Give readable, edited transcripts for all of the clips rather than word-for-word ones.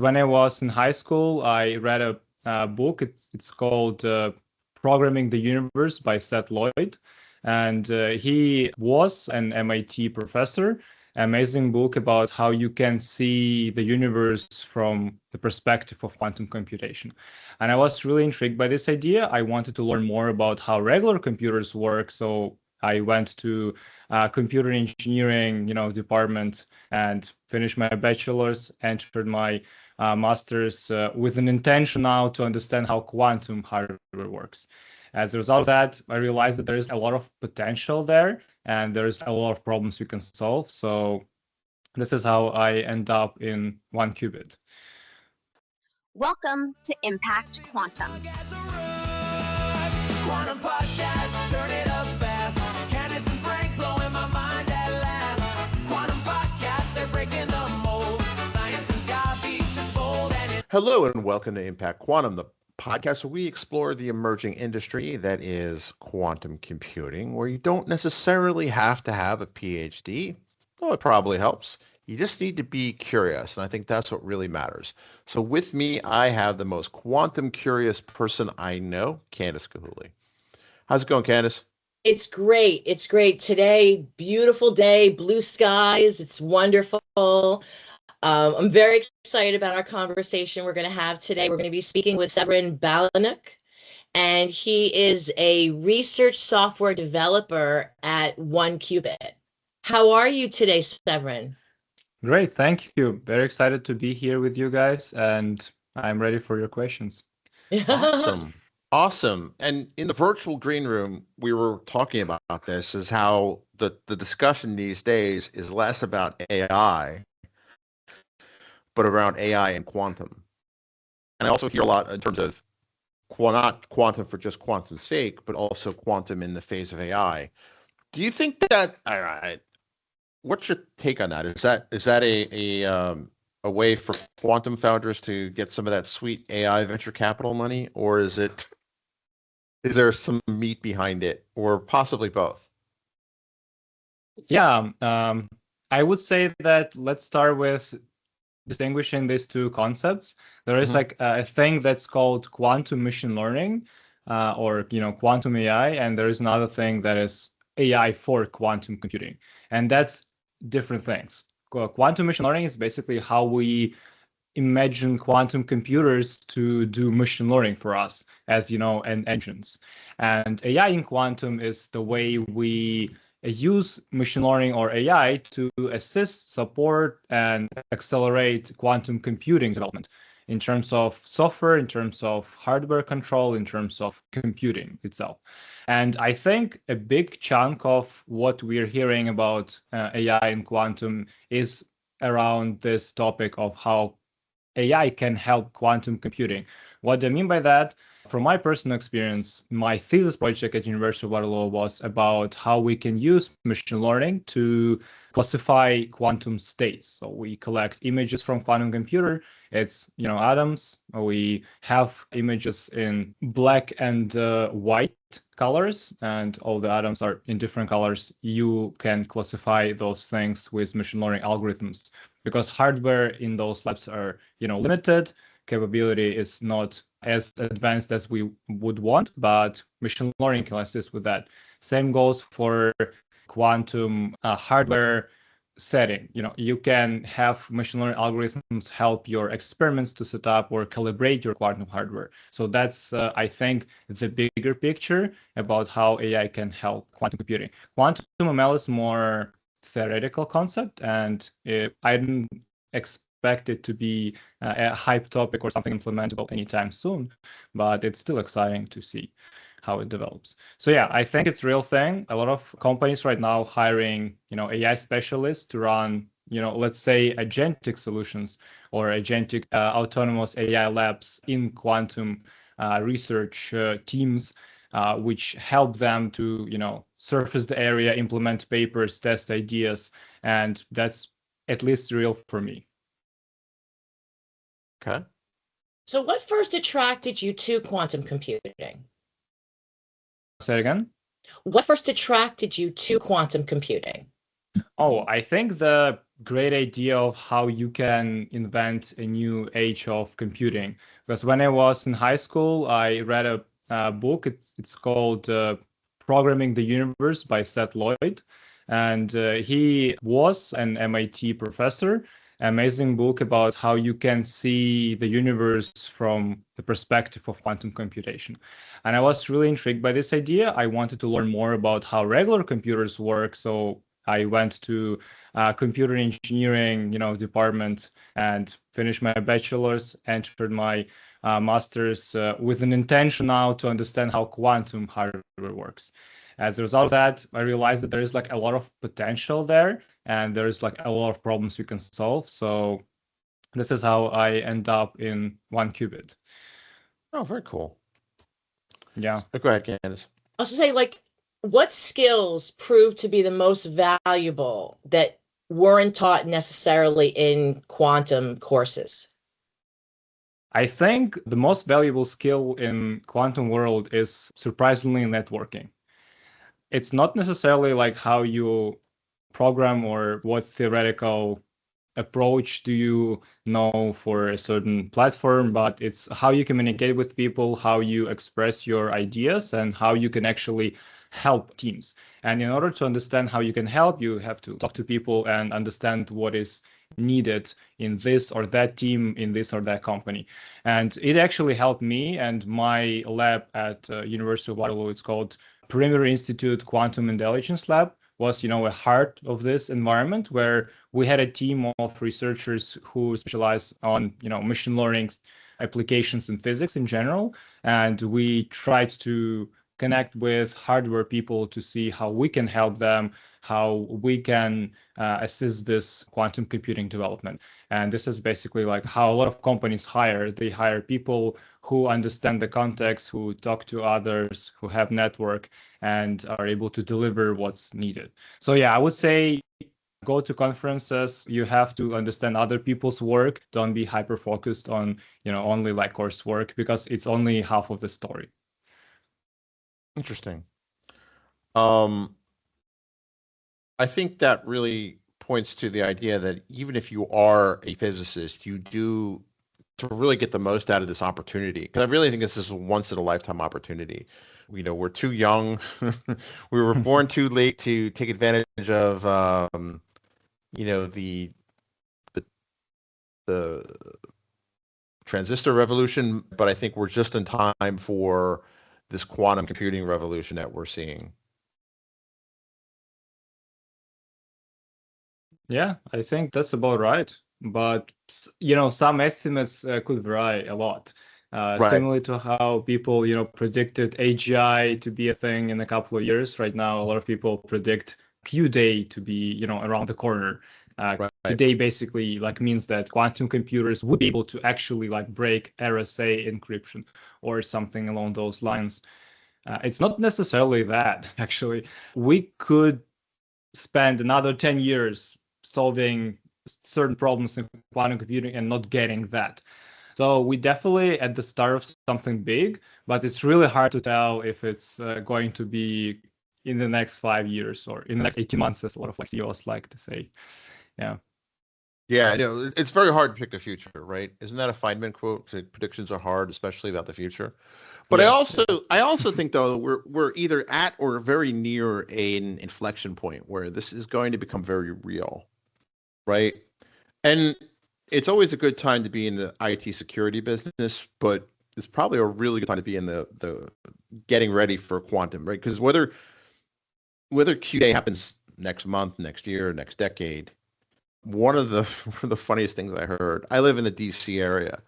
when I was in high school, I read a book. It's called Programming the Universe by Seth Lloyd. And he was an MIT professor. Amazing book about how you can see the universe from the perspective of quantum computation. And I was really intrigued by this idea. I wanted to learn more about how regular computers work. So I went to computer engineering, department and finished my bachelor's, entered my master's with an intention now to understand how quantum hardware works. As a result of that, I realized that there is a lot of potential there and there's a lot of problems we can solve. So this is how I end up in 1QBit. Welcome to Impact Quantum. Quantum podcast, turn it up fast. Candace and Frank blowing my mind at last. Quantum podcast, they're breaking the mold. Science has got beats, it's bold and it's... Hello and welcome to Impact Quantum, the podcast where we explore the emerging industry that is quantum computing, where you don't necessarily have to have a PhD, though it probably helps. You just need to be curious, and I think that's what really matters. So with me, I have the most quantum curious person I know, Candace Kahuli. How's it going, Candace? It's great. It's great. Today, beautiful day, blue skies. It's wonderful. I'm very excited about our conversation we're going to have today. We're going to be speaking with Severyn Balaniuk, and he is a research software developer at 1QBit. How are you today, Severyn? Great, thank you. Very excited to be here with you guys, and I'm ready for your questions. Awesome. And in the virtual green room, we were talking about this, is how the discussion these days is less about AI, but around AI and quantum. And I also hear a lot in terms of not quantum for just quantum's sake, but also quantum in the phase of AI. Do you think that, all right, what's your take on that? Is that a way for quantum founders to get some of that sweet AI venture capital money, or is there some meat behind it, or possibly both? Yeah, I would say that let's start with distinguishing these two concepts. There is like a thing that's called quantum machine learning, or quantum AI, and there is another thing that is AI for quantum computing, and that's different things. Quantum machine learning is basically how we imagine quantum computers to do machine learning for us, as and engines. And AI in quantum is the way we use machine learning or AI to assist, support, and accelerate quantum computing development in terms of software, in terms of hardware control, in terms of computing itself. And I think a big chunk of what we're hearing about AI and quantum is around this topic of how AI can help quantum computing. What I mean by that, from my personal experience, my thesis project at University of Waterloo was about how we can use machine learning to classify quantum states. So we collect images from quantum computer. It's atoms. We have images in black and white colors, and all the atoms are in different colors. You can classify those things with machine learning algorithms because hardware in those labs are limited. Capability is not as advanced as we would want, but machine learning can assist with that. Same goes for quantum hardware setting. You can have machine learning algorithms help your experiments to set up or calibrate your quantum hardware. So that's, I think, the bigger picture about how AI can help quantum computing. Quantum ML is more theoretical concept, and I didn't expect it to be a hype topic or something implementable anytime soon, but it's still exciting to see how it develops. So yeah, I think it's a real thing. A lot of companies right now hiring, AI specialists to run, let's say agentic solutions or agentic autonomous AI labs in quantum research teams, which help them to, surface the area, implement papers, test ideas, and that's at least real for me. Okay. So what first attracted you to quantum computing? Say it again? What first attracted you to quantum computing? Oh, I think the great idea of how you can invent a new age of computing. Because when I was in high school, I read a book. It's called Programming the Universe by Seth Lloyd. And he was an MIT professor. Amazing book about how you can see the universe from the perspective of quantum computation. And I was really intrigued by this idea. I wanted to learn more about how regular computers work. So I went to computer engineering, department and finished my bachelor's, entered my master's with an intention now to understand how quantum hardware works. As a result of that, I realized that there is like a lot of potential there, and there's like a lot of problems we can solve. So this is how I end up in 1QBit. Oh, very cool. Yeah. Go ahead, Candace. I was to say, like, what skills proved to be the most valuable that weren't taught necessarily in quantum courses? I think the most valuable skill in quantum world is surprisingly networking. It's not necessarily like how you program or what theoretical approach do you know for a certain platform, but it's how you communicate with people, how you express your ideas, and how you can actually help teams. And in order to understand how you can help, you have to talk to people and understand what is needed in this or that team, in this or that company. And it actually helped me and my lab at University of Waterloo. It's called Perimeter Institute Quantum Intelligence Lab. Was a heart of this environment where we had a team of researchers who specialize on machine learning applications in physics in general, and we tried to connect with hardware people to see how we can help them, how we can assist this quantum computing development. And this is basically like how a lot of companies hire. They hire people who understand the context, who talk to others, who have network, and are able to deliver what's needed. So yeah, I would say go to conferences. You have to understand other people's work. Don't be hyper focused on only like coursework, because it's only half of the story. Interesting. I think that really points to the idea that even if you are a physicist, you do to really get the most out of this opportunity. Because I really think this is a once in a lifetime opportunity. We're too young. We were born too late to take advantage of, the transistor revolution. But I think we're just in time for this quantum computing revolution that we're seeing. Yeah, I think that's about right. But some estimates could vary a lot. Right. Similarly to how people predicted AGI to be a thing in a couple of years. Right now, a lot of people predict Q-Day to be around the corner. Right. Q-Day basically like means that quantum computers would be able to actually like break RSA encryption or something along those lines. It's not necessarily that, actually. We could spend another 10 years solving certain problems in quantum computing and not getting that. So we definitely at the start of something big, but it's really hard to tell if it's going to be in the next 5 years or in the next 18 months, as a lot of like CEOs like to say. Yeah. Yeah, it's very hard to pick the future, right? Isn't that a Feynman quote? Predictions are hard, especially about the future. But Yeah. I also think though we're either at or very near an inflection point where this is going to become very real, right? And it's always a good time to be in the IT security business, but it's probably a really good time to be in the getting ready for quantum, right? Because whether Q-Day happens next month, next year, next decade, one of the funniest things I heard, I live in the DC area,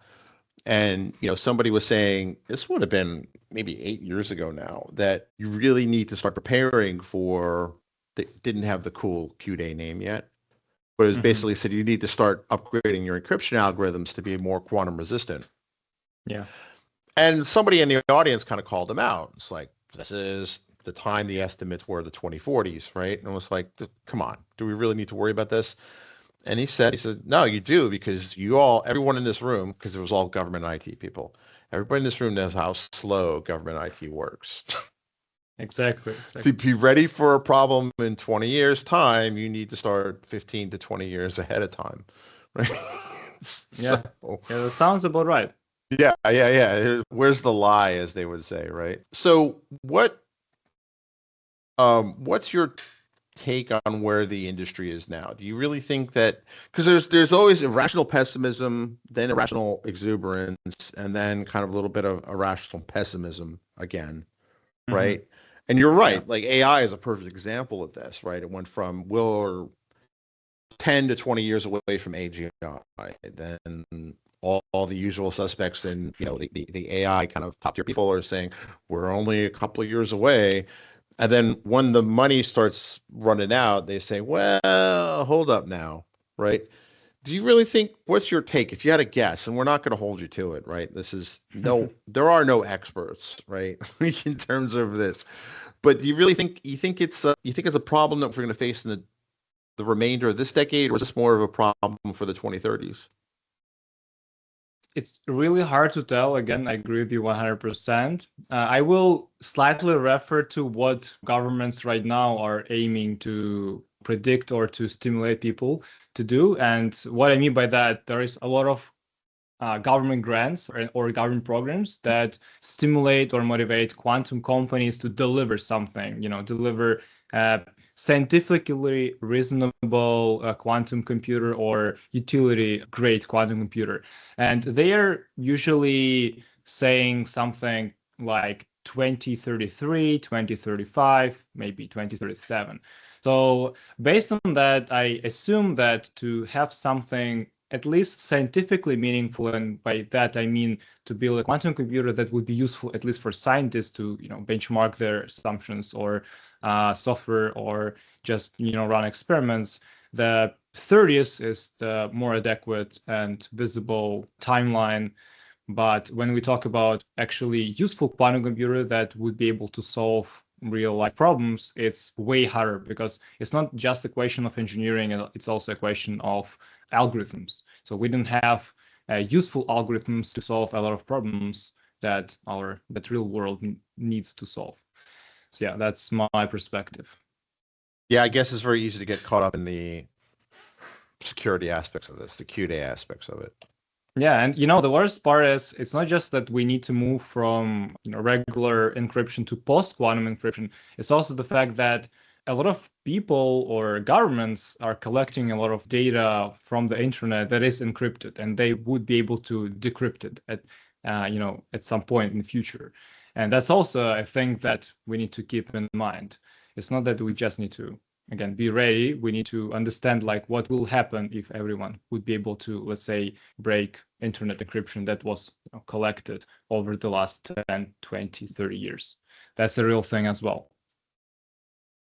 and somebody was saying this would have been maybe 8 years ago now that you really need to start preparing for. They didn't have the cool Q-Day name yet, but it was basically said you need to start upgrading your encryption algorithms to be more quantum resistant. Yeah. And somebody in the audience kind of called him out. It's like, this is the time the estimates were the 2040s, right? And it was like, come on, do we really need to worry about this? And he said, no, you do, because everyone in this room, because it was all government IT people, everybody in this room knows how slow government IT works. Exactly. To be ready for a problem in 20 years time, you need to start 15 to 20 years ahead of time, right? Yeah. So, Yeah, that sounds about right. yeah. Where's the lie, as they would say, right? So what's your take on where the industry is now? Do you really think that, because there's always irrational pessimism, then irrational exuberance, and then kind of a little bit of irrational pessimism again, right? And you're right, Yeah. like AI is a perfect example of this, right? It went from we're 10 to 20 years away from AGI, then all the usual suspects and the AI kind of top tier people are saying we're only a couple of years away. And then when the money starts running out, they say, well, hold up now, right? Do you really think, what's your take? If you had a guess, and we're not going to hold you to it, right? There are no experts, right? In terms of this. But do you really think, you think it's a problem that we're going to face in the remainder of this decade, or is this more of a problem for the 2030s? It's really hard to tell. Again, I agree with you 100%. I will slightly refer to what governments right now are aiming to predict or to stimulate people to do. And what I mean by that, there is a lot of government grants or government programs that stimulate or motivate quantum companies to deliver something, deliver scientifically reasonable quantum computer or utility grade quantum computer. And they are usually saying something like 2033, 2035, maybe 2037. So based on that, I assume that to have something at least scientifically meaningful, and by that I mean to build a quantum computer that would be useful at least for scientists to benchmark their assumptions or software or just run experiments. The 30th is the more adequate and visible timeline. But when we talk about actually useful quantum computer that would be able to solve real life problems, it's way harder because it's not just a question of engineering, it's also a question of algorithms. So we don't have useful algorithms to solve a lot of problems that real world needs to solve. So yeah, that's my perspective. Yeah, I guess it's very easy to get caught up in the security aspects of this, the Q-Day aspects of it. Yeah, and the worst part is it's not just that we need to move from regular encryption to post-quantum encryption. It's also the fact that a lot of people or governments are collecting a lot of data from the internet that is encrypted, and they would be able to decrypt it at some point in the future. And that's also a thing that we need to keep in mind. It's not that we just need to again be ready. We need to understand like what will happen if everyone would be able to, let's say, break internet encryption that was collected over the last 10, 20, 30 years. That's a real thing as well.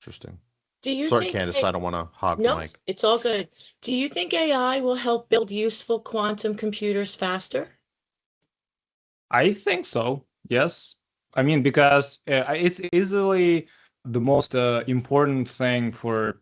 Interesting. Do you Sorry, think Candace, I don't want to hog the No, mic. it's all good. Do you think AI will help build useful quantum computers faster? I think so. Yes. I mean, because it's easily the most important thing for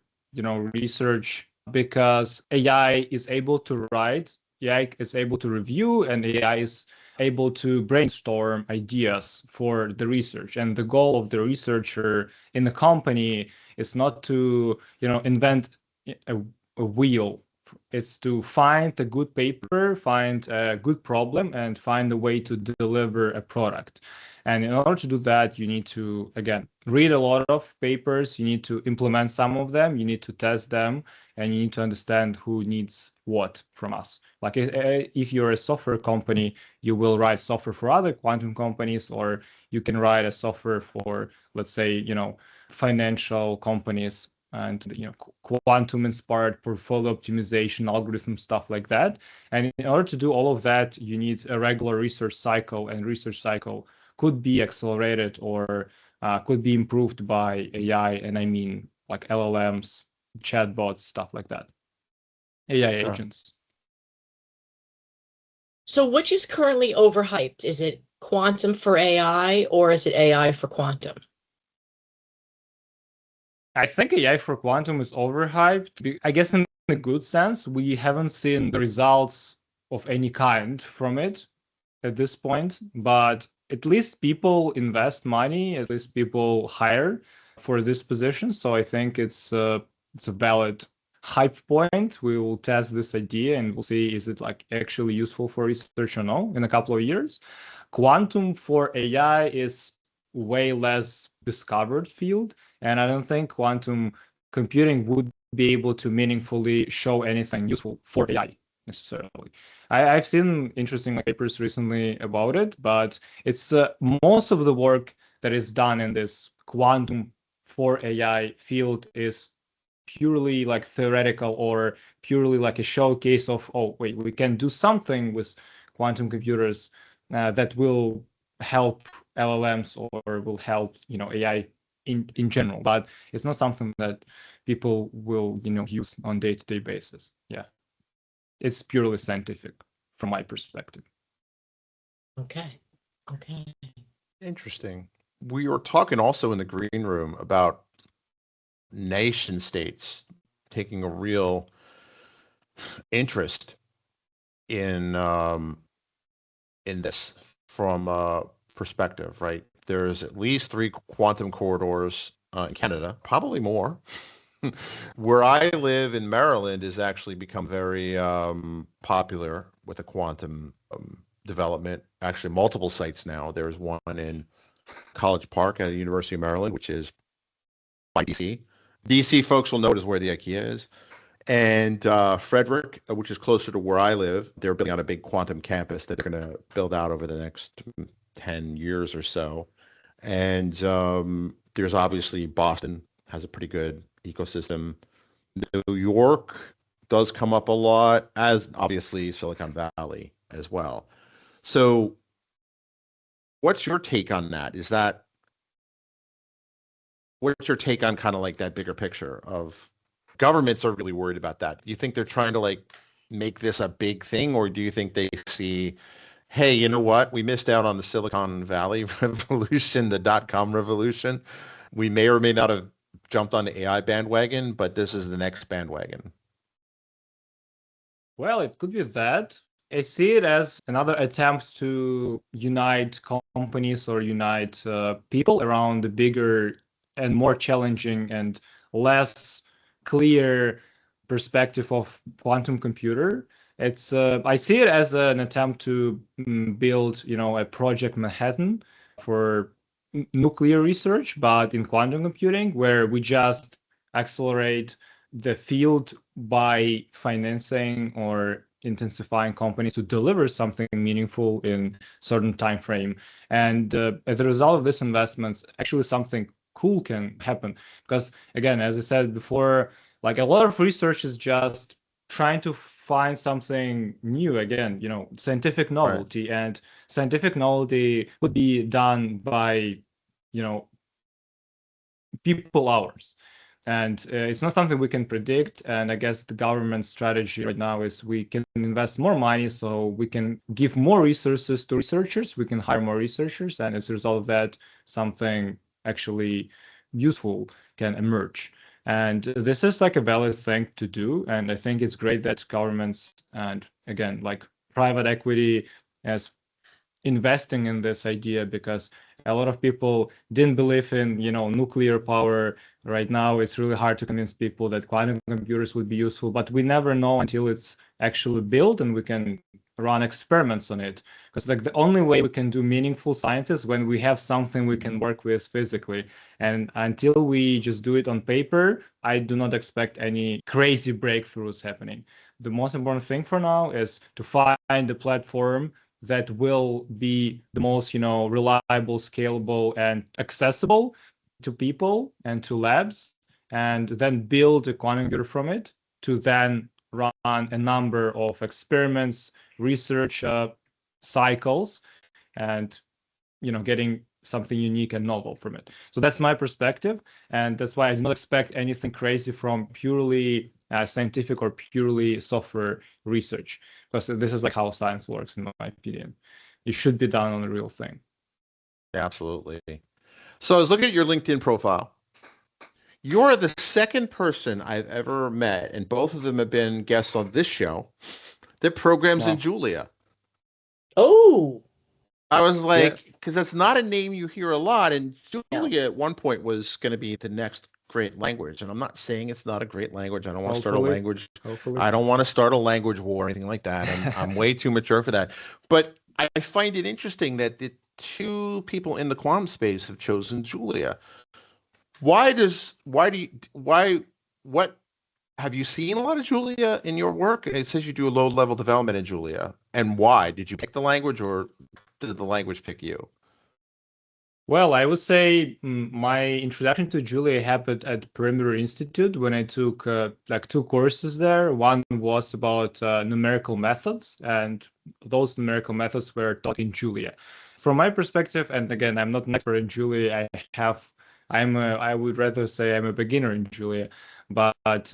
research, because AI is able to write, AI is able to review, and AI is able to brainstorm ideas for the research. And the goal of the researcher in the company is not to invent a wheel. It's to find a good paper, find a good problem, and find a way to deliver a product. And in order to do that, you need to, again, read a lot of papers. You need to implement some of them. You need to test them, and you need to understand who needs what from us. Like if you're a software company, you will write software for other quantum companies, or you can write a software for, let's say, financial companies and quantum inspired portfolio optimization algorithm, stuff like that. And in order to do all of that, you need a regular research cycle, and research cycle could be accelerated or could be improved by AI, and I mean like LLMs, chatbots, stuff like that, AI agents. So which is currently overhyped? Is it quantum for AI or is it AI for quantum? I think AI for quantum is overhyped. I guess in a good sense, we haven't seen the results of any kind from it at this point, but at least people invest money, at least people hire for this position. So I think it's a valid hype point. We will test this idea and we'll see is it like actually useful for research or no in a couple of years. Quantum for AI is way less discovered field, and I don't think quantum computing would be able to meaningfully show anything useful for AI necessarily. I've seen interesting papers recently about it, but it's most of the work that is done in this quantum for AI field is purely like theoretical or purely like a showcase of, oh, wait, we can do something with quantum computers that will help LLMs or will help, AI in general, but it's not something that people will, use on day-to-day basis. Yeah. It's purely scientific from my perspective. Okay. Interesting. We were talking also in the green room about nation states taking a real interest in this from a perspective, right? There's at least 3 quantum corridors in Canada, probably more. Where I live in Maryland has actually become very popular with the quantum development. Actually, multiple sites now. There's one in College Park at the University of Maryland, which is by DC. DC folks will notice where the IKEA is. And Frederick, which is closer to where I live, they're building out a big quantum campus that they're going to build out over the next 10 years or so. And there's obviously Boston has a pretty good ecosystem. New York does come up a lot, as obviously Silicon Valley as well. So what's your take on that? What's your take on kind of like that bigger picture of governments are really worried about that? Do you think they're trying to like make this a big thing, or do you think they see, hey, you know what? We missed out on the Silicon Valley revolution, the dot-com revolution. We may or may not have jumped on the AI bandwagon, but this is the next bandwagon. Well, it could be that. I see it as another attempt to unite companies or unite people around the bigger and more challenging and less clear perspective of quantum computer. It's I see it as an attempt to build, a Project Manhattan for nuclear research, but in quantum computing, where we just accelerate the field by financing or intensifying companies to deliver something meaningful in certain time frame. And as a result of this investments, actually something cool can happen. Because again, as I said before, like a lot of research is just trying to find something new again, scientific novelty. Right. And scientific novelty could be done by, people hours. And it's not something we can predict. And I guess the government strategy right now is we can invest more money so we can give more resources to researchers, we can hire more researchers, and as a result of that, something actually useful can emerge. And this is like a valid thing to do. And I think it's great that governments and again, like private equity is investing in this idea, because a lot of people didn't believe in, nuclear power. Right now, it's really hard to convince people that quantum computers would be useful, but we never know until it's actually built and we can run experiments on it. Because like the only way we can do meaningful science is when we have something we can work with physically. And until we just do it on paper, I do not expect any crazy breakthroughs happening. The most important thing for now is to find the platform that will be the most, reliable, scalable, and accessible to people and to labs, and then build a quantum computer from it to then run a number of experiments, research cycles, and, getting something unique and novel from it. So that's my perspective, and that's why I do not expect anything crazy from purely scientific or purely software research, because this is like how science works, in my opinion. It should be done on a real thing. Absolutely. So I was looking at your LinkedIn profile. You're the second person I've ever met, and both of them have been guests on this show, that programs in Julia. Oh. I was Yeah. like, because that's not a name you hear a lot. And Julia at one point was going to be the next great language. And I'm not saying it's not a great language. I don't want to start a Hopefully. language. Hopefully. I don't want to start a language war or anything like that. I'm way too mature for that. But I find it interesting that the two people in the quantum space have chosen Julia. What have you seen a lot of Julia in your work? It says you do a low-level development in Julia. And why? Did you pick the language or did the language pick you? Well, I would say my introduction to Julia happened at Perimeter Institute when I took like 2 courses there. One was about numerical methods, and those numerical methods were taught in Julia. From my perspective, and again, I'm not an expert in Julia. I would rather say I'm a beginner in Julia, but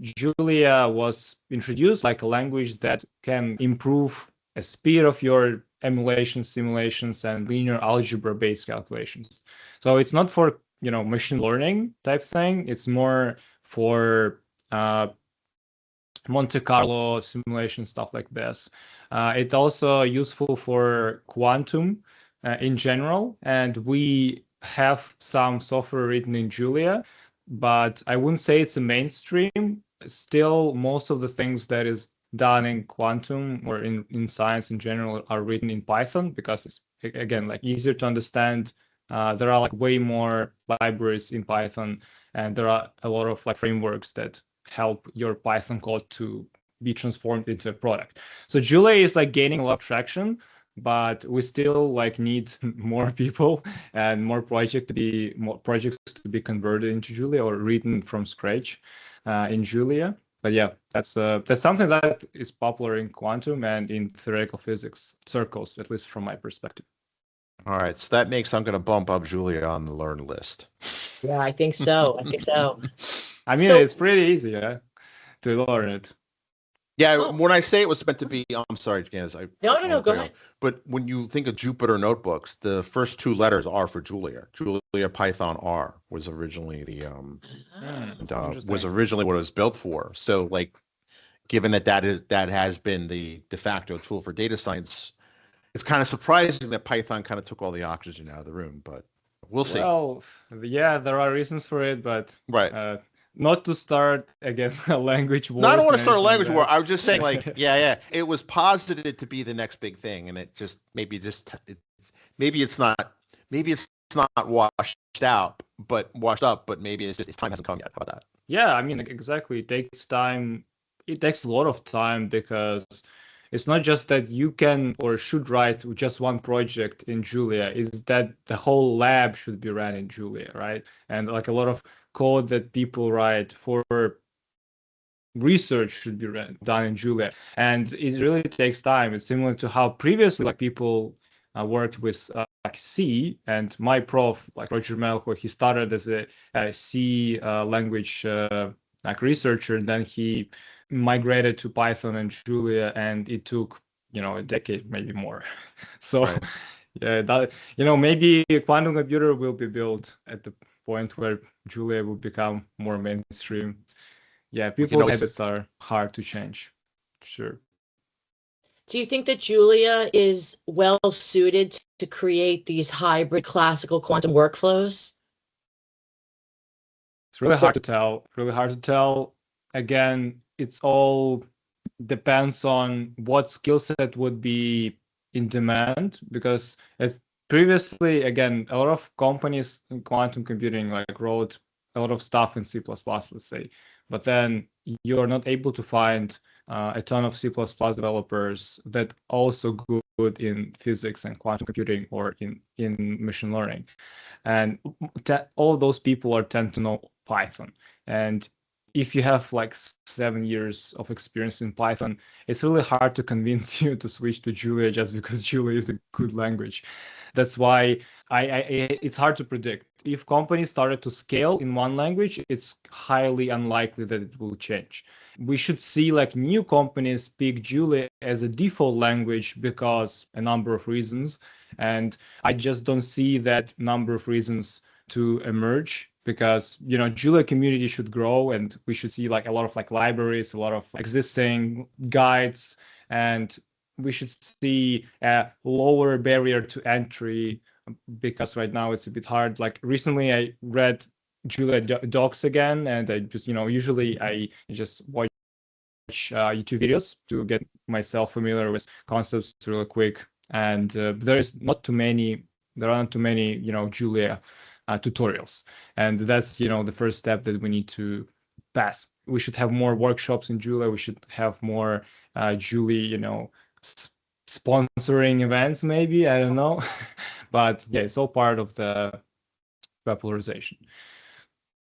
Julia was introduced like a language that can improve the speed of your emulations, simulations, and linear algebra-based calculations. So it's not for machine learning type thing. It's more for Monte Carlo simulation stuff like this. It's also useful for quantum in general, and we have some software written in Julia, but I wouldn't say it's a mainstream. Still, most of the things that is done in quantum or in science in general are written in Python because it's again like easier to understand. There are like way more libraries in Python, and there are a lot of like frameworks that help your Python code to be transformed into a product. So Julia is like gaining a lot of traction, but we still like need more people and more projects to be converted into Julia or written from scratch in Julia. But yeah, that's something that is popular in quantum and in theoretical physics circles, at least from my perspective. All right, so that makes I'm going to bump up Julia on the learn list. Yeah, I think so. I think so. I mean, So- it's pretty easy, yeah, to learn it. Yeah, Oh. when I say it was meant to be, I'm sorry, Candace. No, go ahead. But when you think of Jupyter notebooks, the first 2 letters are for Julia. Julia Python R was originally the was originally what it was built for. So like, given that has been the de facto tool for data science, it's kind of surprising that Python kind of took all the oxygen out of the room. But we'll see. Well, yeah, there are reasons for it, but right. Not to start again a language war. No, I don't want to start a language war. I was just saying, like, yeah, it was posited to be the next big thing, and it just maybe it's not washed up, but maybe it's just its time hasn't come yet. How about that? Yeah, I mean, exactly. It takes time. It takes a lot of time because it's not just that you can or should write just one project in Julia. It's that the whole lab should be ran in Julia, right? And like a lot of code that people write for research should be done in Julia, and it really takes time. It's similar to how previously like people worked with like C, and my prof like Roger Melchior, he started as a C language like researcher, and then he migrated to Python and Julia, and it took a decade, maybe more. So right. Yeah, that maybe a quantum computer will be built at the point where Julia will become more mainstream. Yeah, people's habits are hard to change. Sure. Do you think that Julia is well suited to create these hybrid classical quantum workflows? It's really hard to tell. Really hard to tell. Again, it's all depends on what skill set would be in demand, because as previously, again, a lot of companies in quantum computing like wrote a lot of stuff in C++, let's say, but then you're not able to find a ton of C++ developers that also good in physics and quantum computing or in machine learning. And all those people tend to know Python. And if you have like 7 years of experience in Python, it's really hard to convince you to switch to Julia just because Julia is a good language. That's why it's hard to predict. If companies started to scale in one language, it's highly unlikely that it will change. We should see like new companies pick Julia as a default language because a number of reasons. And I just don't see that number of reasons to emerge, because Julia community should grow, and we should see like a lot of like libraries, a lot of existing guides, and we should see a lower barrier to entry, because right now it's a bit hard. Like recently I read Julia docs again, and I just, usually I just watch YouTube videos to get myself familiar with concepts really quick. And there aren't too many, Julia tutorials. And that's, the first step that we need to pass. We should have more workshops in Julia. We should have more Julie, sponsoring events, maybe. I don't know. But yeah, it's all part of the popularization.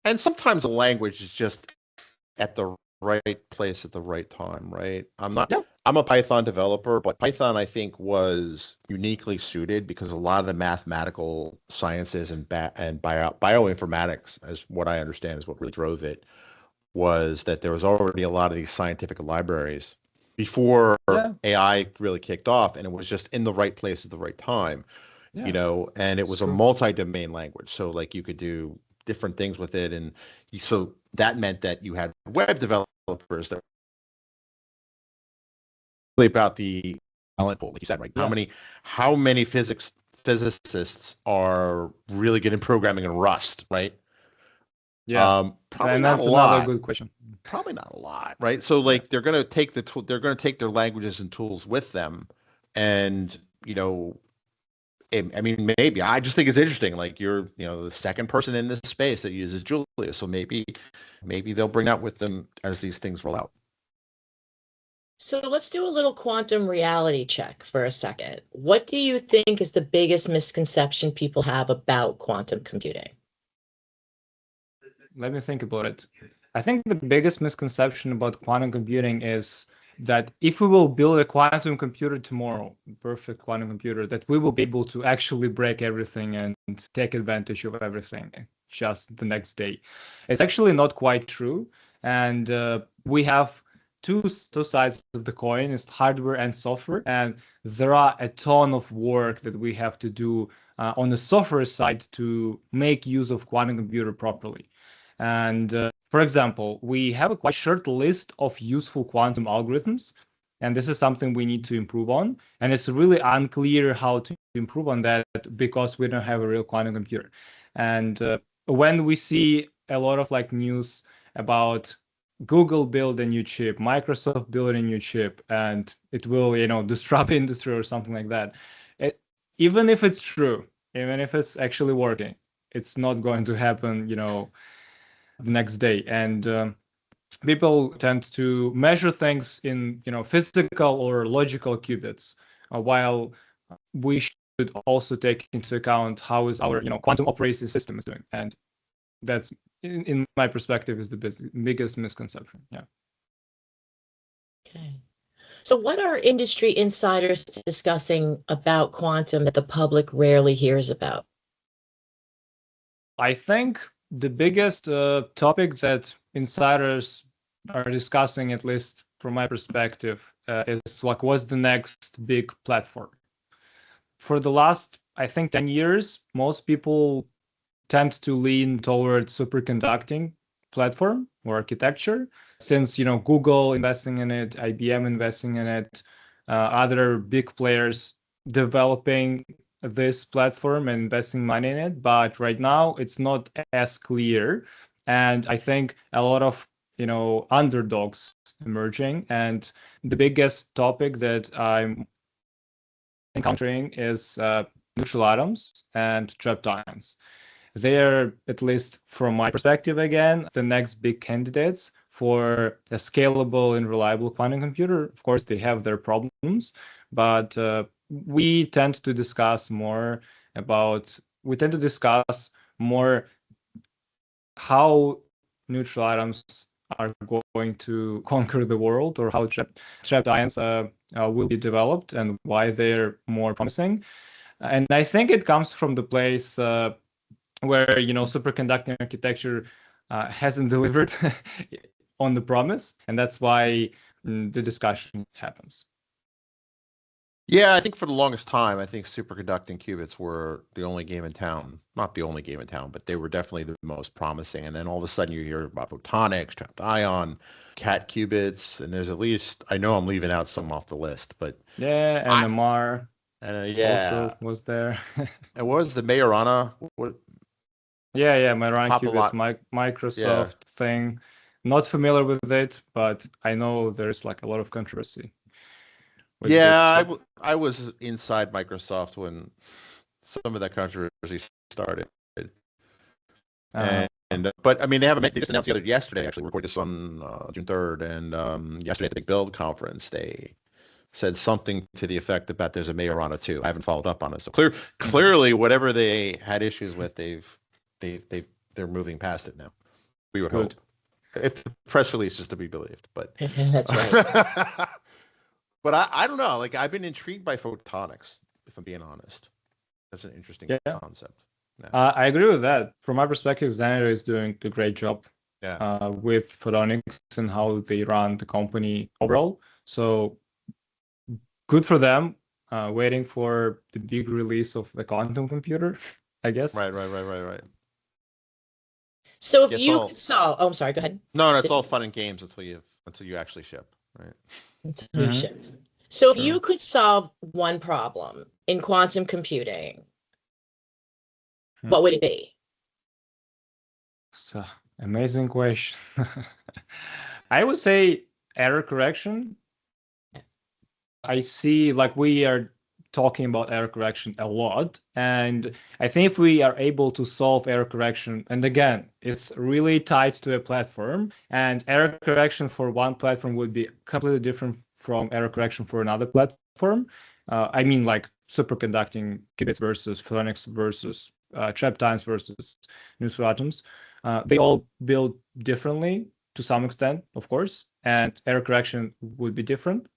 And sometimes the language is just at the right place at the right time, right? I'm a Python developer, but Python I think was uniquely suited because a lot of the mathematical sciences and bioinformatics, as what I understand is what really drove it, was that there was already a lot of these scientific libraries before AI really kicked off, and it was just in the right place at the right time, and it was a multi-domain language. So like you could do different things with it, and so that meant that you had web developers that were really about the talent pool, like you said, right? How many physicists are really good in programming in Rust, right? Yeah, probably and not that's a lot. another good question. Probably not a lot, right? So like they're going to take they're going to take their languages and tools with them, and I mean, maybe I just think it's interesting. Like you're, the second person in this space that uses Julia, so maybe they'll bring that with them as these things roll out. So let's do a little quantum reality check for a second. What do you think is the biggest misconception people have about quantum computing? Let me think about it. I think the biggest misconception about quantum computing is that if we will build a quantum computer tomorrow, perfect quantum computer, that we will be able to actually break everything and take advantage of everything just the next day. It's actually not quite true. And we have two sides of the coin, is hardware and software. And there are a ton of work that we have to do on the software side to make use of quantum computer properly. And for example, we have a quite short list of useful quantum algorithms, and this is something we need to improve on. And it's really unclear how to improve on that because we don't have a real quantum computer. And when we see a lot of news about Google build a new chip, Microsoft build a new chip, and it will, disrupt the industry or something like that. Even if it's true, even if it's actually working, it's not going to happen, the next day. And people tend to measure things in physical or logical qubits, while we should also take into account how is our quantum operating system is doing. And that's in my perspective is the biggest misconception. Okay. So what are industry insiders discussing about quantum that the public rarely hears about? I think the biggest topic that insiders are discussing, at least from my perspective, is what's the next big platform. For the last, I think, 10 years, most people tend to lean towards superconducting platform or architecture, since Google investing in it, IBM investing in it, other big players developing this platform and investing money in it. But right now it's not as clear, and I think a lot of underdogs emerging. And the biggest topic that I'm encountering is neutral atoms and trapped ions. They're, at least from my perspective again, the next big candidates for a scalable and reliable quantum computer. Of course, they have their problems, but we tend to discuss more how neutral atoms are going to conquer the world, or how trapped ions will be developed and why they're more promising. And I think it comes from the place where superconducting architecture hasn't delivered on the promise, and that's why the discussion happens. Yeah, I think for the longest time, I think superconducting qubits were the only game in town. Not the only game in town, but they were definitely the most promising. And then all of a sudden you hear about photonics, trapped ion, cat qubits, and there's at least, I know I'm leaving out some off the list, but Yeah, I, NMR yeah, also was there. it was the Majorana. What Yeah, my rank pop a cube is lot? Yeah, Microsoft thing. Not familiar with it, but I know there's like a lot of controversy with this yeah. chip. I was inside Microsoft when some of that controversy started. Uh, But I mean, they just announced the other yesterday. Actually, we recorded this on June 3rd, and yesterday at the Big Build conference, they said something to the effect about there's a Majorana too. I haven't followed up on it, so clearly, whatever they had issues with, they're moving past it now. We would good. hope, if the press release is to be believed. But That's right. but I don't know. Like I've been intrigued by photonics, if I'm being honest. That's an interesting Yeah. concept. Yeah. I agree with that. From my perspective, Xanator is doing a great job Yeah. with photonics and how they run the company overall. So good for them. Waiting for the big release of the quantum computer, I guess. Right. So if It's you all could solve, oh, I'm sorry, go ahead. no, it's all fun and games until you actually ship, right? Solution. So if Sure. you could solve one problem in quantum computing, what would it be? So, amazing question. I would say error correction. I see like we are talking about error correction a lot, and I think if we are able to solve error correction, and again, it's really tied to a platform, and error correction for one platform would be completely different from error correction for another platform. I mean, like superconducting qubits versus photonics versus trap times versus neutral atoms. They all build differently to some extent, of course, and error correction would be different.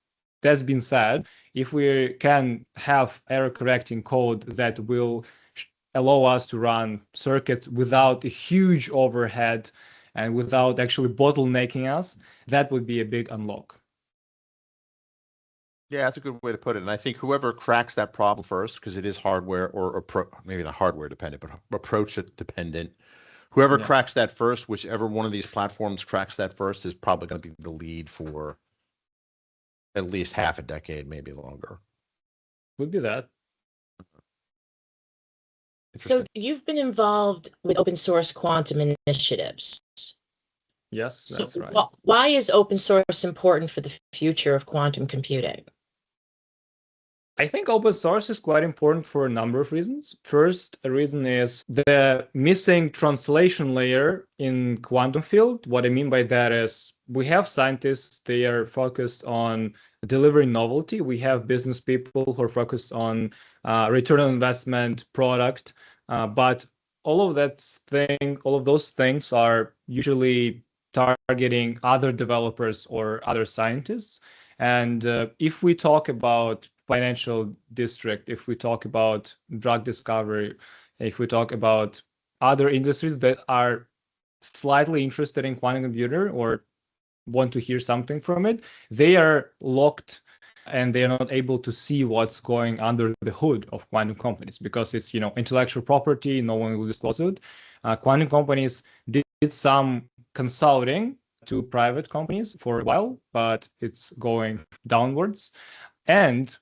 That's been said, if we can have error correcting code that will allow us to run circuits without a huge overhead and without actually bottlenecking us, that would be a big unlock. Yeah, that's a good way to put it. And I think whoever cracks that problem first, because it is hardware or maybe not hardware dependent, but approach it dependent. Whoever cracks that first, whichever one of these platforms cracks that first, is probably going to be the lead for at least half a decade, maybe longer. Would be that. So you've been involved with open source quantum initiatives. Yes, that's So right. why is open source important for the future of quantum computing? I think open source is quite important for a number of reasons. First, a reason is the missing translation layer in quantum field. What I mean by that is we have scientists, they are focused on delivering novelty. We have business people who are focused on return on investment, product. But all of those things are usually targeting other developers or other scientists. And if we talk about financial district, if we talk about drug discovery, if we talk about other industries that are slightly interested in quantum computer or want to hear something from it, they are locked and they are not able to see what's going under the hood of quantum companies because it's intellectual property, no one will disclose it. Quantum companies did some consulting to private companies for a while, but it's going downwards. And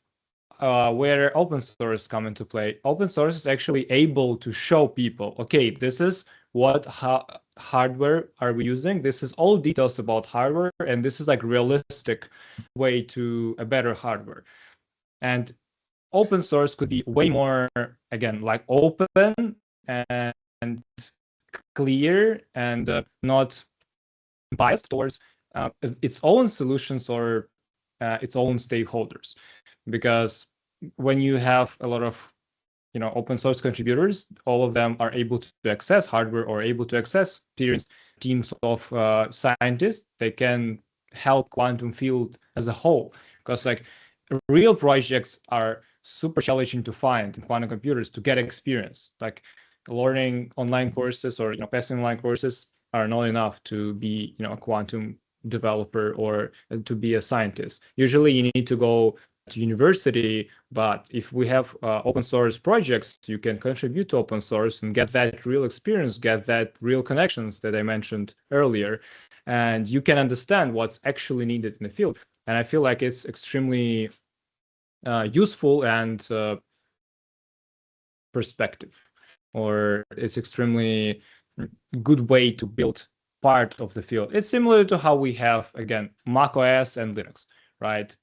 where open source come into play, open source is actually able to show people, okay, this is what hardware are we using, this is all details about hardware, and this is like realistic way to a better hardware. And open source could be way more, again, like open and clear and not biased towards its own solutions or its own stakeholders. Because when you have a lot of open source contributors, all of them are able to access hardware or able to access experienced teams of scientists. They can help quantum field as a whole, because like real projects are super challenging to find in quantum computers to get experience. Like learning online courses or passing online courses are not enough to be a quantum developer or to be a scientist. Usually you need to go university, but if we have open source projects, you can contribute to open source and get that real experience, get that real connections that I mentioned earlier, and you can understand what's actually needed in the field. And I feel like it's extremely useful and perspective, or it's extremely good way to build part of the field. It's similar to how we have, again, Mac OS and Linux, right?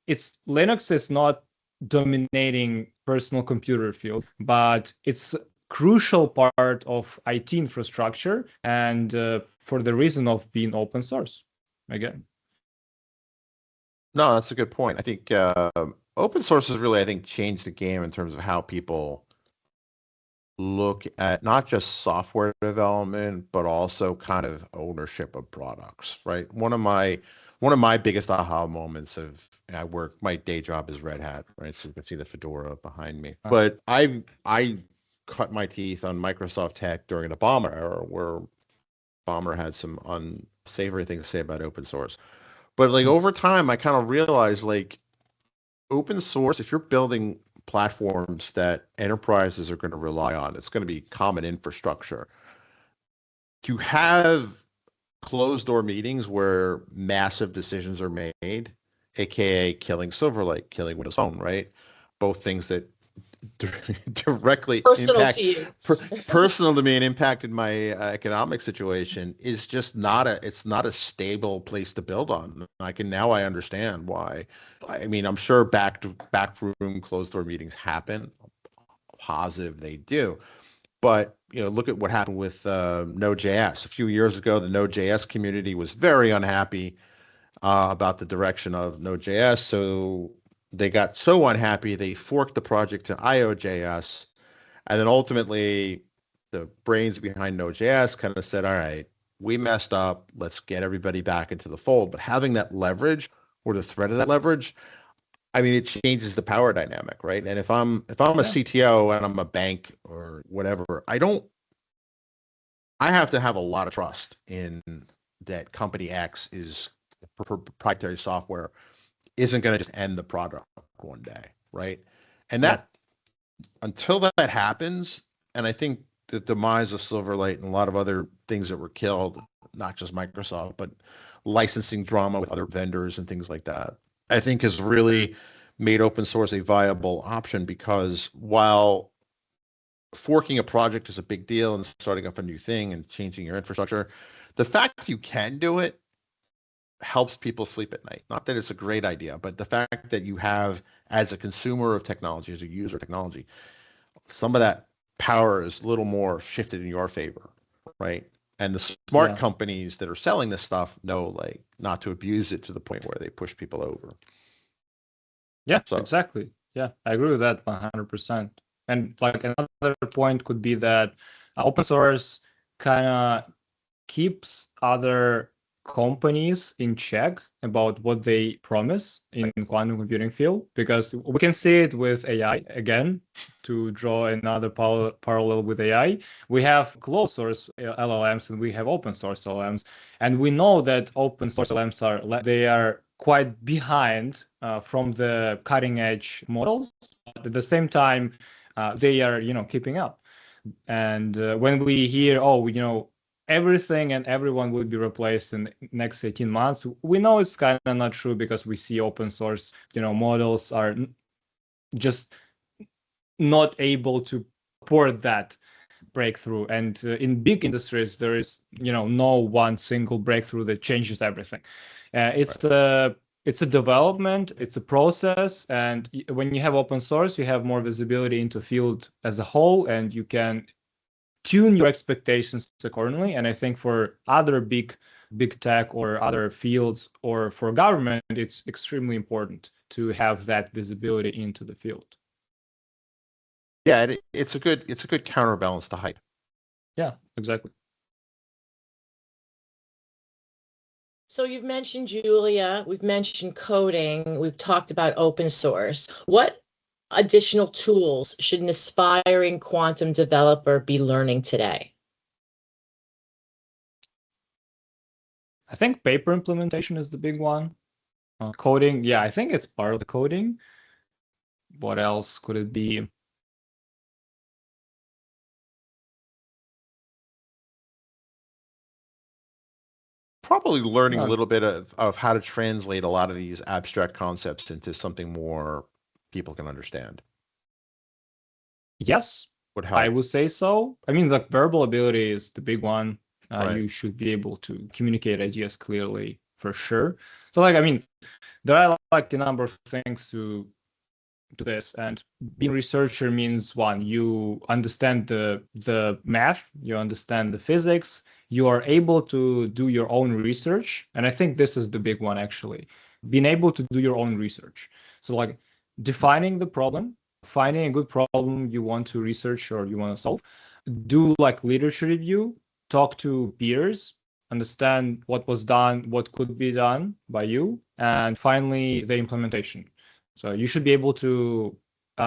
Linux is not dominating personal computer field, but it's crucial part of IT infrastructure, and for the reason of being open source, again. No, that's a good point. I think open source has really, I think, changed the game in terms of how people look at not just software development, but also kind of ownership of products, right? One of my biggest aha moments of my day job is Red Hat, right? So you can see the fedora behind me. But I cut my teeth on Microsoft tech during the Bomber era, where Bomber had some unsavory things to say about open source. But like over time, I kind of realized like open source, if you're building platforms that enterprises are going to rely on, it's going to be common infrastructure. To have closed door meetings where massive decisions are made, aka killing Silverlight, killing Windows Phone, right? Both things that directly Personal impact to you. personal to me and impacted my economic situation, is just not a stable place to build on. I understand why. I mean, I'm sure backroom closed door meetings happen. Positive they do. But look at what happened with Node.js. A few years ago, the Node.js community was very unhappy about the direction of Node.js. So they got so unhappy, they forked the project to IO.js. And then ultimately, the brains behind Node.js kind of said, all right, we messed up. Let's get everybody back into the fold. But having that leverage, or the threat of that leverage, I mean, it changes the power dynamic, right? And if I'm a CTO and I'm a bank or whatever, I have to have a lot of trust in that company X is proprietary software isn't going to just end the product one day, right? And that until that happens, and I think the demise of Silverlight and a lot of other things that were killed, not just Microsoft, but licensing drama with other vendors and things like that, I think has really made open source a viable option, because while forking a project is a big deal and starting up a new thing and changing your infrastructure, the fact you can do it helps people sleep at night. Not that it's a great idea, but the fact that you have, as a consumer of technology, as a user of technology, some of that power is a little more shifted in your favor, right? And the smart companies that are selling this stuff know like not to abuse it to the point where they push people over. Yeah, exactly. Yeah, I agree with that 100%. And like another point could be that open source kind of keeps other companies in check about what they promise in quantum computing field, because we can see it with AI again. To draw another parallel with AI, we have closed source LLMs and we have open source LLMs, and we know that open source LLMs are quite behind from the cutting edge models. But at the same time, they are keeping up. And when we hear, everything and everyone will be replaced in next 18 months, we know it's kind of not true, because we see open source models are just not able to support that breakthrough. And in big industries, there is no one single breakthrough that changes everything. It's a development, it's a process, and when you have open source, you have more visibility into field as a whole, and you can tune your expectations accordingly. And I think for other big tech or other fields, or for government, it's extremely important to have that visibility into the field. Yeah, it's a good counterbalance to hype. Yeah, exactly. So you've mentioned Julia, we've mentioned coding, we've talked about open source. What additional tools should an aspiring quantum developer be learning today? I think paper implementation is the big one. Coding, yeah, I think it's part of the coding. What else could it be? Probably learning a Yeah. little bit of how to translate a lot of these abstract concepts into something more people can understand Yes, would I help. would say so. I mean, like verbal ability is the big one. Right. You should be able to communicate ideas clearly for sure. So like, I mean, there are like a number of things to this, and being a researcher means one, you understand the math, you understand the physics, you are able to do your own research, and I think this is the big one actually, being able to do your own research. So like defining the problem, finding a good problem you want to research or you want to solve, do like literature review, talk to peers, understand what was done, what could be done by you, and finally the implementation. So you should be able to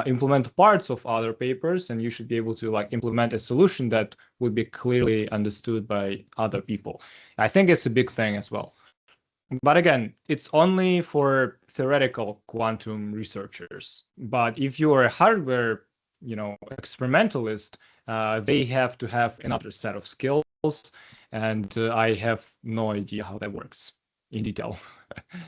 implement parts of other papers, and you should be able to like implement a solution that would be clearly understood by other people. I think it's a big thing as well. But again, it's only for theoretical quantum researchers. But if you are a hardware, experimentalist, they have to have another set of skills, and I have no idea how that works in detail.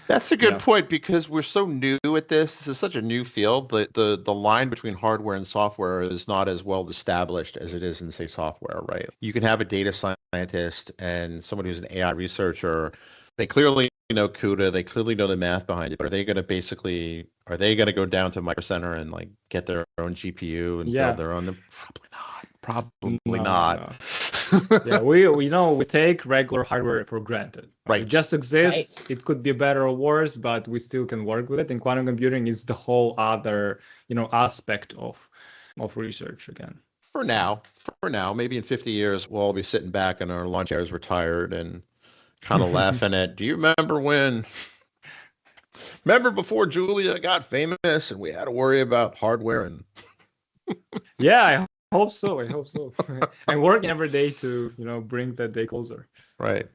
That's a good Yeah. point because we're so new at this. This is such a new field. The line between hardware and software is not as well established as it is in, say, software, right? You can have a data scientist and someone who's an AI researcher. They clearly know CUDA. They clearly know the math behind it. But are they going to go down to Micro Center and like get their own GPU and Yeah. build their own? Probably not. Probably No, not. no. Yeah, we take regular hardware for granted. Right. It just exists. It could be better or worse, but we still can work with it. And quantum computing is the whole other, aspect of research again. For now, maybe in 50 years, we'll all be sitting back in our lawn chairs retired and kind of laughing at, do you remember remember before Julia got famous and we had to worry about hardware and Yeah, I hope so. I hope so. I'm working every day to, bring that day closer. right.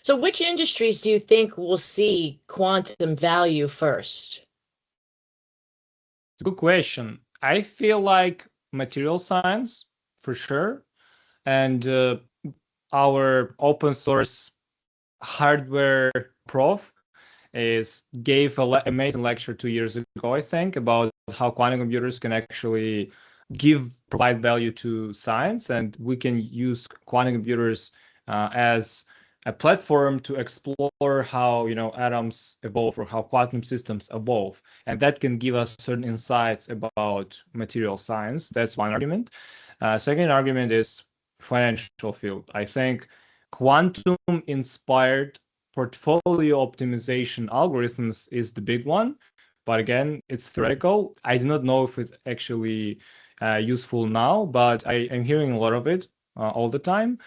So which industries do you think will see quantum value first? It's a good question. I feel like material science for sure, and our open source hardware prof gave an amazing lecture 2 years ago, I think, about how quantum computers can actually provide value to science, and we can use quantum computers as a platform to explore how atoms evolve or how quantum systems evolve, and that can give us certain insights about material science. That's one argument. Second argument is financial field. I think quantum inspired portfolio optimization algorithms is the big one, but again, it's theoretical. I do not know if it's actually useful now, but I am hearing a lot of it all the time.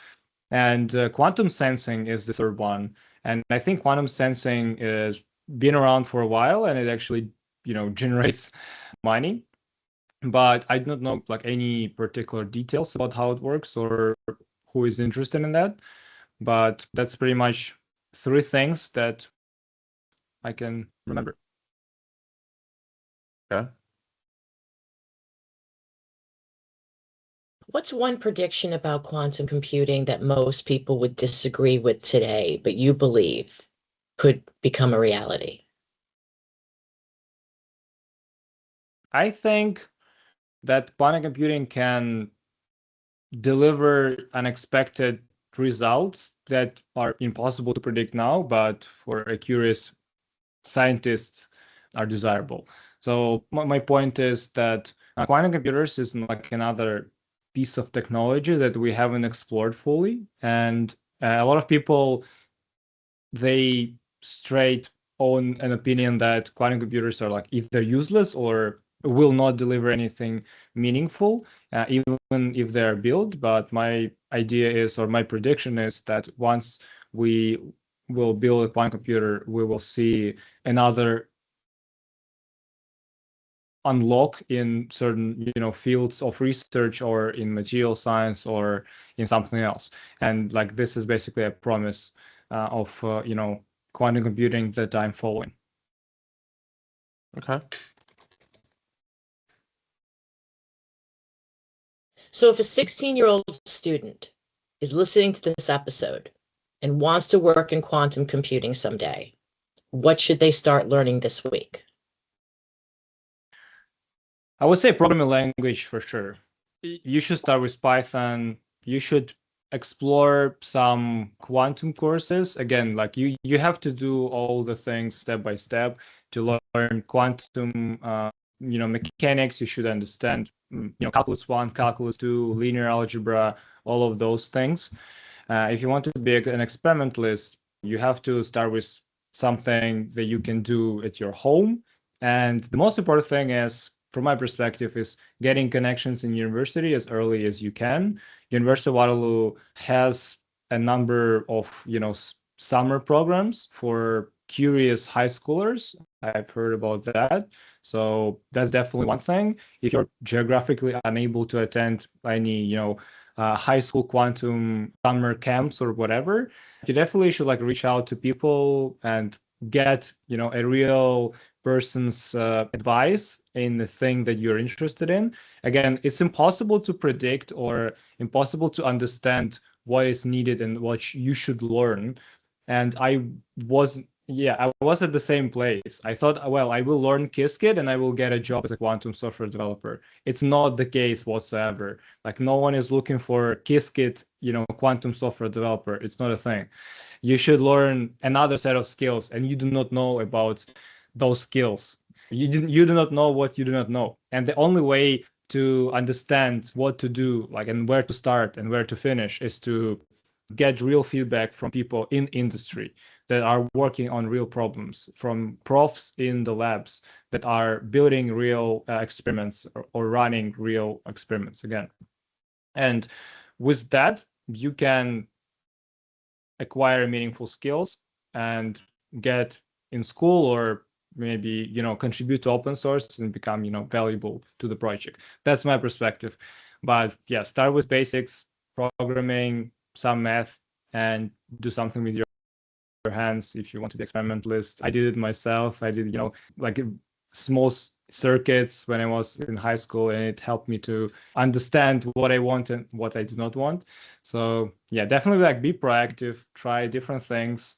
And quantum sensing is the third one. And I think quantum sensing is been around for a while, and it actually, generates money. But I do not know like any particular details about how it works or who is interested in that. But that's pretty much three things that I can remember. Okay. What's one prediction about quantum computing that most people would disagree with today, but you believe could become a reality? I think that quantum computing can deliver unexpected results that are impossible to predict now, but for a curious scientists are desirable. So my point is that quantum computers is like another piece of technology that we haven't explored fully, and a lot of people, they straight own an opinion that quantum computers are like either useless or will not deliver anything meaningful, even if they're built. But my idea is, or my prediction is, that once we will build a quantum computer, we will see another unlock in certain fields of research or in material science or in something else. And like this is basically a promise of quantum computing that I'm following. Okay. So if a 16-year-old student is listening to this episode and wants to work in quantum computing someday, what should they start learning this week? I would say programming language for sure. You should start with Python. You should explore some quantum courses. Again, like you have to do all the things step by step to learn quantum mechanics. You should understand calculus 1, calculus 2, linear algebra, all of those things. If you want to be an experimentalist, you have to start with something that you can do at your home. And the most important thing is, from my perspective, is getting connections in university as early as you can. University of Waterloo has a number of, summer programs for curious high schoolers. I've heard about that. So that's definitely one thing. If you're geographically unable to attend any, high school quantum summer camps or whatever, you definitely should reach out to people and get, a real person's advice in the thing that you're interested in. Again, it's impossible to predict or impossible to understand what is needed and what you should learn. And I was at the same place. I thought, well, I will learn Qiskit and I will get a job as a quantum software developer. It's not the case whatsoever. No one is looking for Qiskit, quantum software developer. It's not a thing. You should learn another set of skills, and you do not know about those skills. You do not know what you do not know. And the only way to understand what to do, and where to start and where to finish, is to get real feedback from people in industry that are working on real problems, from profs in the labs that are building real experiments or running real experiments again. And with that, you can acquire meaningful skills and get in school, or maybe contribute to open source and become valuable to the project. That's my perspective. But yeah, start with basics, programming, some math, and do something with your hands if you want to be experimentalist. I did it myself. I did small circuits when I was in high school, and it helped me to understand what I want and what I do not want. So yeah, definitely be proactive, try different things,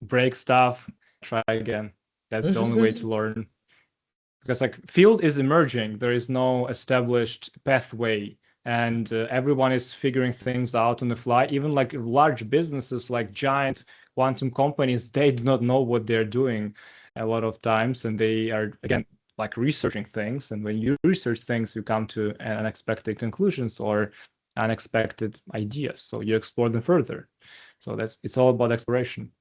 break stuff, try again. That's the only way to learn, because field is emerging. There is no established pathway, and everyone is figuring things out on the fly. Even large businesses, giant quantum companies, they do not know what they're doing a lot of times, and they are again researching things. And when you research things, you come to unexpected conclusions or unexpected ideas, so you explore them further. So it's all about exploration.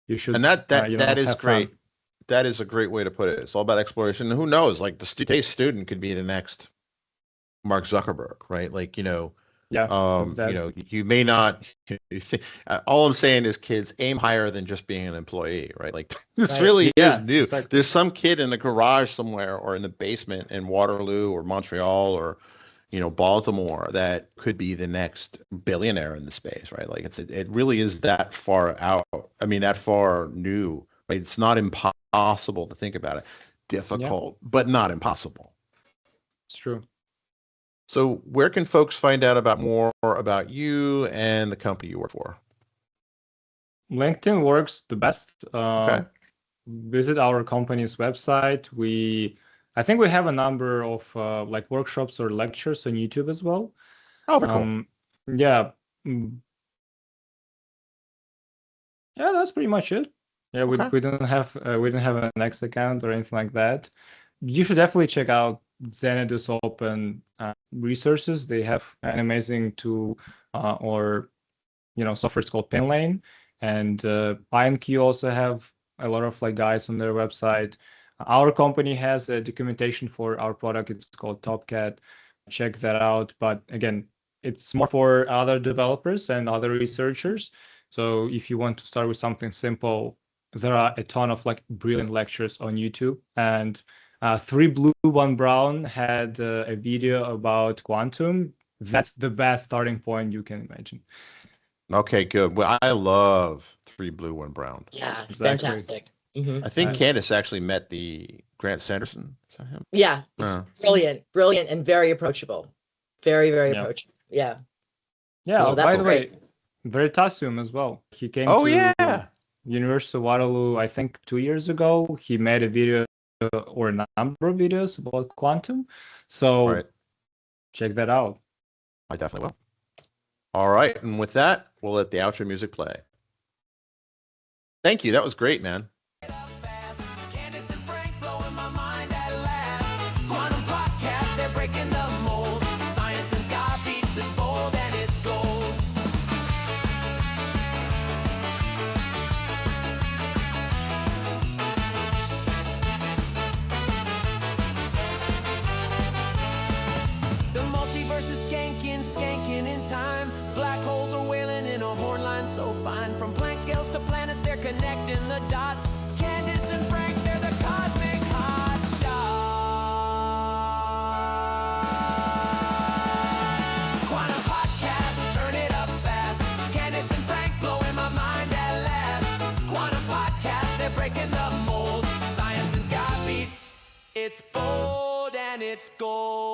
You should, and that is have great. fun. That is a great way to put it. It's all about exploration. And who knows? Today's student could be the next Mark Zuckerberg, right? Yeah. You may not. All I'm saying is, kids, aim higher than just being an employee, right? This Right. really is new. Exactly. There's some kid in a garage somewhere, or in the basement in Waterloo or Montreal or Baltimore, that could be the next billionaire in the space, right? It really is that far out. I mean, that far new. Right? It's not impossible to think about it. Difficult, but not impossible. It's true. So where can folks find out more about you and the company you work for? LinkedIn works the best. Okay. Visit our company's website. I think we have a number of workshops or lectures on YouTube as well. Oh, very cool. Yeah. Yeah, that's pretty much it. Yeah, Okay. we don't have an X account or anything like that. You should definitely check out Xanadus Open resources. They have an amazing tool or software. It's called Pinlane, and IonQ also have a lot of guides on their website. Our company has a documentation for our product. It's called TopCat. Check that out. But again, it's more for other developers and other researchers. So if you want to start with something simple, there are a ton of brilliant lectures on YouTube. And 3 Blue 1 Brown had a video about quantum. That's the best starting point you can imagine. Okay, good. Well, I love 3 Blue 1 Brown. Yeah, Exactly. fantastic. Mm-hmm. I think Right. Candace actually met the Grant Sanderson. Is that him? Yeah, he's brilliant, and very approachable. Very, very Yeah. approachable. Yeah. Yeah. So Oh, that's by the way, Veritasium as well. He came Oh to yeah. University of Waterloo, I think 2 years ago. He made a video or a number of videos about quantum. So Right. check that out. I definitely will. All right, and with that, we'll let the outro music play. Thank you. That was great, man. Candace and Frank blowing my mind at last. Quantum podcast, they're breaking the mold. Science and sky beats, it's bold and it's gold. The multiverse is skanking in time. Black holes are wailing in a horn line so fine. From Planck scales to planets, they're connecting the dots. Candace and Frank, they're the cosmic hot shot. Quantum podcast, turn it up fast. Candace and Frank blowing my mind at last. Quantum podcast, they're breaking the mold. Science and sky beats, it's bold and it's gold.